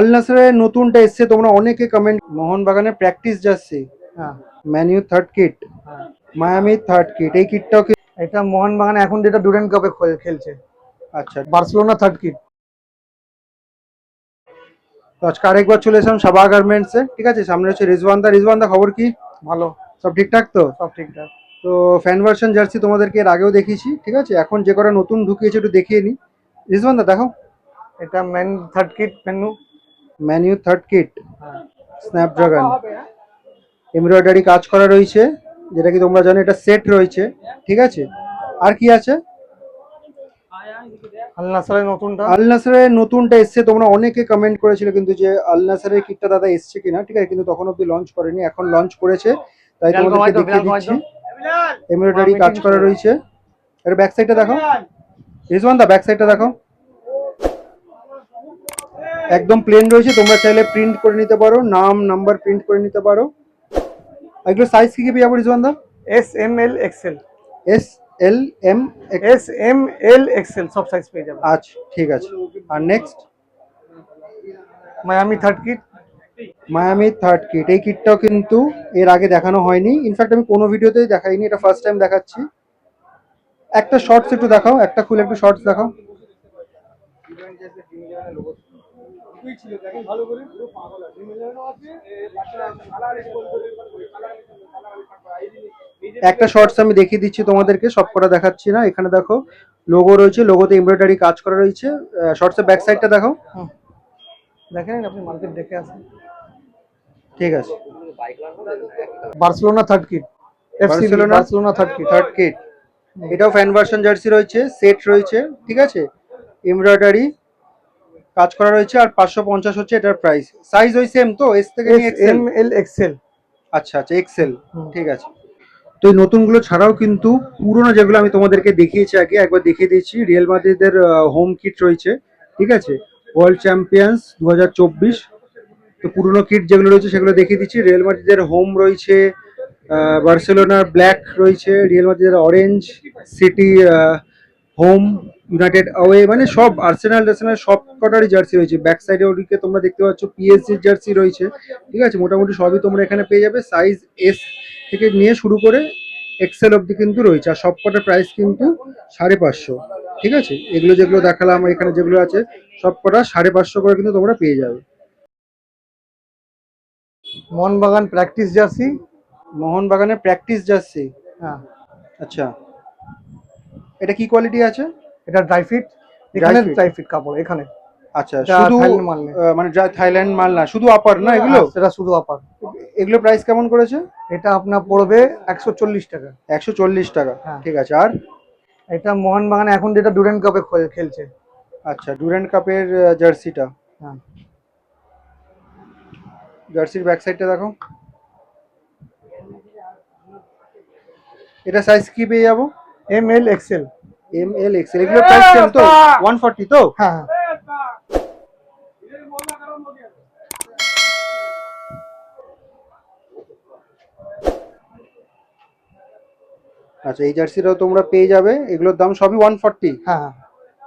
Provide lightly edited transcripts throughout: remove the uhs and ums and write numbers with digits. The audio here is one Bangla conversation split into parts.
আল নাসরের নতুনটা এসছে, তোমরা অনেকে কমেন্ট। মোহনবাগানের প্র্যাকটিস জার্সি, হ্যাঁ ম্যানইউ থার্ড কিট, হ্যাঁ মায়ামি থার্ড কিট। এই কিটটাও কি? এটা মোহনবাগান এখন যেটা ডুরেন্ট কাপে খেলছে, আচ্ছা, বার্সেলোনা থার্ড কিট। তো আজকে আরেকবার চলে এসলাম সাবা গার্মেন্টসে। ঠিক আছে, সামনে হচ্ছে রিজওয়ান দা খবর কি? ভালো, সব ঠিকঠাক তো? সব ঠিকঠাক। তো ফ্যান ভার্সন জার্সি তোমাদেরকে এর আগেও দেখিয়েছি। ঠিক আছে, এখন যে কটা নতুন ঢুকিয়েছে একটু দেখিয়ে নিই। রিজওয়ান দা দেখো, এটা man third kit Man U third kit, হ্যাঁ স্ন্যাপড্রাগন, এমব্রয়ডারি কাজ করা রয়েছে, যেটা কি তোমরা জানো। এটা সেট রয়েছে। ঠিক আছে, আর কি আছে? আল নাসরের নতুনটা। আল নাসরের নতুনটা এসছে, তোমরা অনেকে কমেন্ট করেছিলে কিন্তু যে আল নাসরের কিটটা দাদা এসছে কিনা। ঠিক আছে, কিন্তু তখন অব্দি লঞ্চ করেনি, এখন লঞ্চ করেছে, তাই তোমাদেরকে দেখিয়ে দিচ্ছি। এমব্রয়ডারি কাজ করা রয়েছে। এর ব্যাক সাইডটা দেখো রিজওয়ান দা, ব্যাক সাইডটা দেখো, একদম প্লেন রয়েছে। তোমরা চাইলে প্রিন্ট করে নিতে পারো, নাম নাম্বার প্রিন্ট করে নিতে পারো। এগুলো সাইজ কি কি পেয়ে যাবো রিজওয়ান দা? S M L XL, S L M, S M L XL সব সাইজ পেয়ে যাবে। আচ্ছা ঠিক আছে। আর next Miami third kit. Miami third kit, এই কিটটাও কিন্তু এর আগে দেখানো হয়নি। ইনফ্যাক্ট আমি কোনো ভিডিওতেই দেখাইনি, এটা ফার্স্ট টাইম দেখাচ্ছি। একটা শর্টস একটু দেখাও, একটা খুলে একটু শর্টস দেখাও। একটা শর্টস আমি দেখিয়ে দিচ্ছি তোমাদেরকে, সবকটা দেখাচ্ছি না। এখানে দেখো লোগো রয়েছে, লোগোতে এমব্রয়ডারি কাজ করা রয়েছে। শর্টসের ব্যাক সাইডটা দেখো। দেখেন আপনি মার্কেট দেখে আসেন। ঠিক আছে, Barcelona third kit, FC Barcelona third kit. Third kit, এটাও ফ্যান ভার্সন জার্সি রয়েছে, সেট রয়েছে। ঠিক আছে, এমব্রয়ডারি কাজ করা রয়েছে, আর 550 হচ্ছে এটার প্রাইস। সাইজ ওই সেম তো, এস থেকে নিয়ে এক্সেল? M L Excel. আচ্ছা আচ্ছা, এক্সেল, ঠিক আছে। তো এই নতুনগুলো ছাড়াও কিন্তু পুরোনো যেগুলো আমি তোমাদেরকে দেখিয়েছি আগে, একবার দেখিয়ে দিয়েছি। রিয়াল মাদ্রিদের হোম কিট রয়েছে। ঠিক আছে, ওয়ার্ল্ড চ্যাম্পিয়ন্স 2024। তো পুরোনো কিট যেগুলো রয়েছে সেগুলো দেখিয়ে দিচ্ছি। রিয়াল মাদ্রিদের হোম রয়েছে, বার্সেলোনার ব্ল্যাক রয়েছে, রিয়াল মাদ্রিদের orange, city home, United away, মানে সব আর্সেনাল সব কটারই জার্সি রয়েছে। ব্যাক সাইডে ওদিকে তোমরা দেখতে পাচ্ছ পিএসজি জার্সি রয়েছে। ঠিক আছে, মোটামুটি সবই তোমরা এখানে পেয়ে যাবে। সাইজ এস থেকে নিয়ে শুরু করে এক্সেল অবধি কিন্তু রয়েছে, আর সব কটার প্রাইস কিন্তু 550। ঠিক আছে, এগুলো যেগুলো দেখালাম এখানে যেগুলো আছে সব কটা 550 করে কিন্তু তোমরা পেয়ে যাবে। মোহনবাগান প্র্যাকটিস জার্সি, মোহনবাগানের প্র্যাকটিস জার্সি, হ্যাঁ আচ্ছা। এটা কি কোয়ালিটি আছে? এটা ড্রাই ফিট, এখানে ড্রাই ফিট কাপড় এখানে। আচ্ছা, শুধু মানে থাইল্যান্ড মাল না, শুধু আপার না এগুলো? সেটা শুধু আপার। এগুলো প্রাইস কেমন করেছে? এটা আপনার পড়বে 140 টাকা। 140 টাকা, ঠিক আছে। আর এটা মোহনবাগান এখন যেটা ডুরেন্ট কাপে খেলছে। আচ্ছা, ডুরেন্ট কাপের জার্সিটা, হ্যাঁ। জার্সির ব্যাক সাইডটা দেখো। এটা সাইজ কি পেয়ে যাবো? M L XL. M L XL, এগুলো প্রাইস সেম তো? 140 তো? হ্যাঁ। আচ্ছা, এই জার্সিটাও তোমরা পেয়ে যাবে। এগুলোর দাম সবই 140। হ্যাঁ,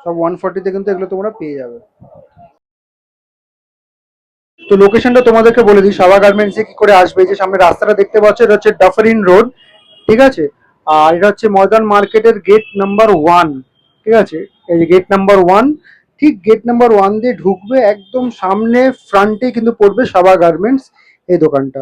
সব 140 তে কিন্তু এগুলো তোমরা পেয়ে যাবে। তো লোকেশনটা তোমাদেরকে বলে দিই, সাবা গার্মেন্টসে কি করে আসবে। যে সামনে রাস্তাটা দেখতে পাচ্ছ, এটা হচ্ছে ডাফারিন রোড। ঠিক আছে, আর এটা হচ্ছে ময়দান মার্কেটের গেট নাম্বার 1। ঠিক আছে, এই যে গেট নাম্বার 1, ঠিক গেট নাম্বার 1 দিয়ে ঢুকবে, একদম সামনে ফ্রন্টে কিন্তু পড়বে সাবা গার্মেন্টস এই দোকানটা।